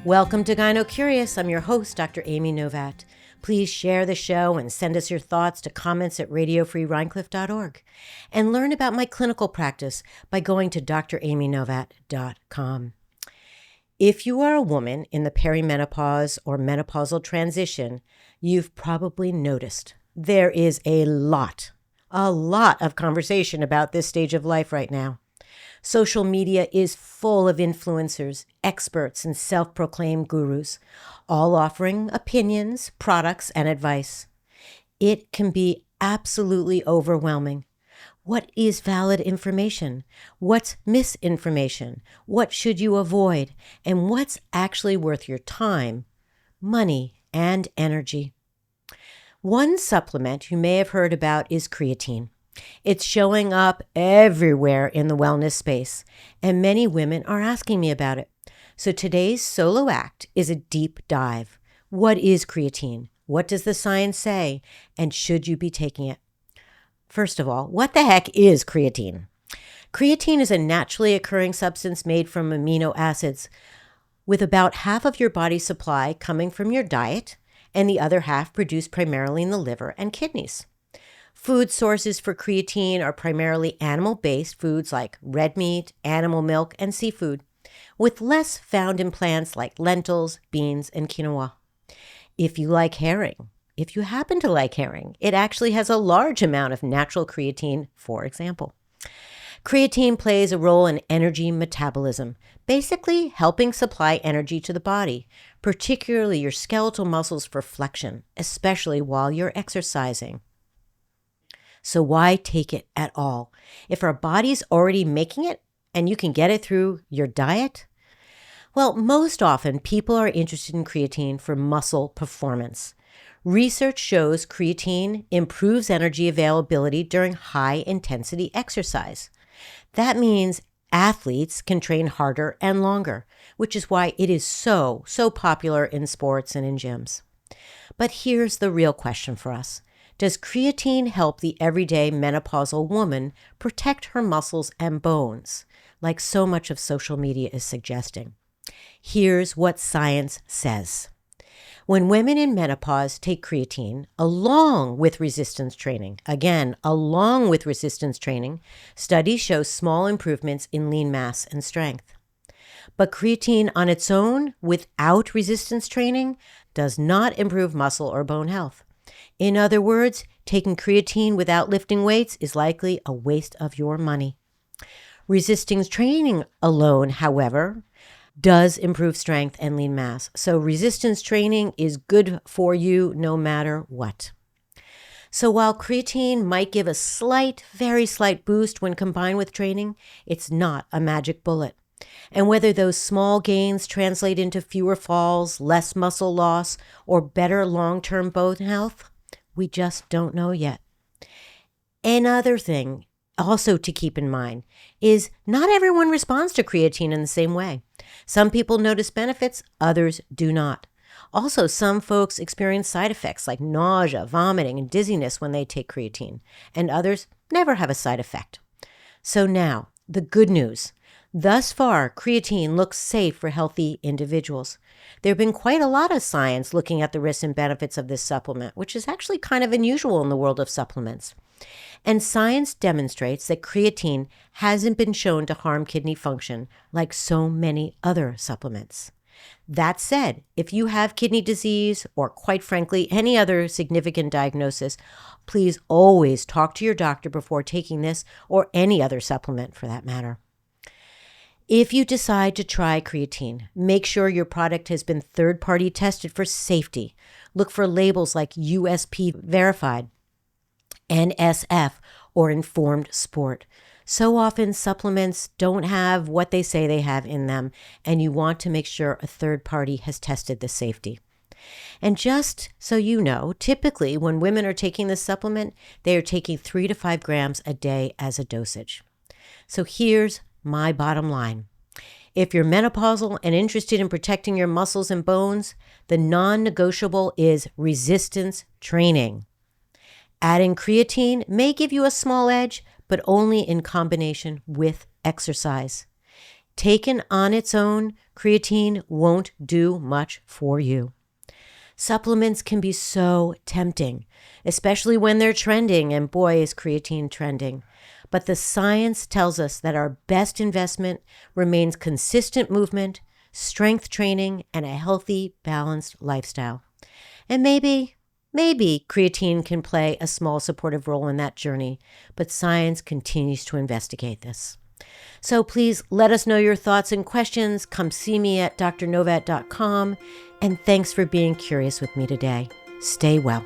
Welcome to GynoCurious. I'm your host, Dr. Amy Novatt. Please share the show and send us your thoughts to comments@radiofreerhinecliffe.org. And learn about my clinical practice by going to dramynovatt.com. If you are a woman in the perimenopause or menopausal transition, you've probably noticed there is a lot of conversation about this stage of life right now. Social media is full of influencers, experts, and self-proclaimed gurus, all offering opinions, products, and advice. It can be absolutely overwhelming. What is valid information? What's misinformation? What should you avoid? And what's actually worth your time, money, and energy? One supplement you may have heard about is creatine. It's showing up everywhere in the wellness space, and many women are asking me about it. So today's solo act is a deep dive. What is creatine? What does the science say? And should you be taking it? First of all, what the heck is creatine? Creatine is a naturally occurring substance made from amino acids, with about half of your body's supply coming from your diet and the other half produced primarily in the liver and kidneys. Food sources for creatine are primarily animal-based foods like red meat, animal milk, and seafood, with less found in plants like lentils, beans, and quinoa. If you happen to like herring, it actually has a large amount of natural creatine, for example. Creatine plays a role in energy metabolism, basically helping supply energy to the body, particularly your skeletal muscles for flexion, especially while you're exercising. So why take it at all? If our body's already making it and you can get it through your diet? Well, most often people are interested in creatine for muscle performance. Research shows creatine improves energy availability during high-intensity exercise. That means athletes can train harder and longer, which is why it is so popular in sports and in gyms. But here's the real question for us. Does creatine help the everyday menopausal woman protect her muscles and bones, like so much of social media is suggesting? Here's what science says. When women in menopause take creatine, along with resistance training, studies show small improvements in lean mass and strength. But creatine on its own, without resistance training, does not improve muscle or bone health. In other words, taking creatine without lifting weights is likely a waste of your money. Resistance training alone, however, does improve strength and lean mass. So resistance training is good for you no matter what. So while creatine might give a very slight boost when combined with training, it's not a magic bullet. And whether those small gains translate into fewer falls, less muscle loss, or better long-term bone health, we just don't know yet. Another thing also to keep in mind is not everyone responds to creatine in the same way. Some people notice benefits, others do not. Also, some folks experience side effects like nausea, vomiting, and dizziness when they take creatine, and others never have a side effect. So now, the good news. Thus far, creatine looks safe for healthy individuals. There have been quite a lot of science looking at the risks and benefits of this supplement, which is actually kind of unusual in the world of supplements. And science demonstrates that creatine hasn't been shown to harm kidney function like so many other supplements. That said, if you have kidney disease or, quite frankly, any other significant diagnosis, please always talk to your doctor before taking this or any other supplement for that matter. If you decide to try creatine, make sure your product has been third-party tested for safety. Look for labels like USP verified, NSF, or informed sport. So often supplements don't have what they say they have in them, and you want to make sure a third party has tested the safety. And just so you know, typically when women are taking this supplement, they are taking 3 to 5 grams a day as a dosage. So here's my bottom line. If you're menopausal and interested in protecting your muscles and bones, the non-negotiable is resistance training. Adding creatine may give you a small edge, but only in combination with exercise. Taken on its own, creatine won't do much for you. Supplements can be so tempting, especially when they're trending, and boy, is creatine trending. But the science tells us that our best investment remains consistent movement, strength training, and a healthy, balanced lifestyle. And maybe creatine can play a small supportive role in that journey, but science continues to investigate this. So please let us know your thoughts and questions. Come see me at drnovatt.com. And thanks for being curious with me today. Stay well.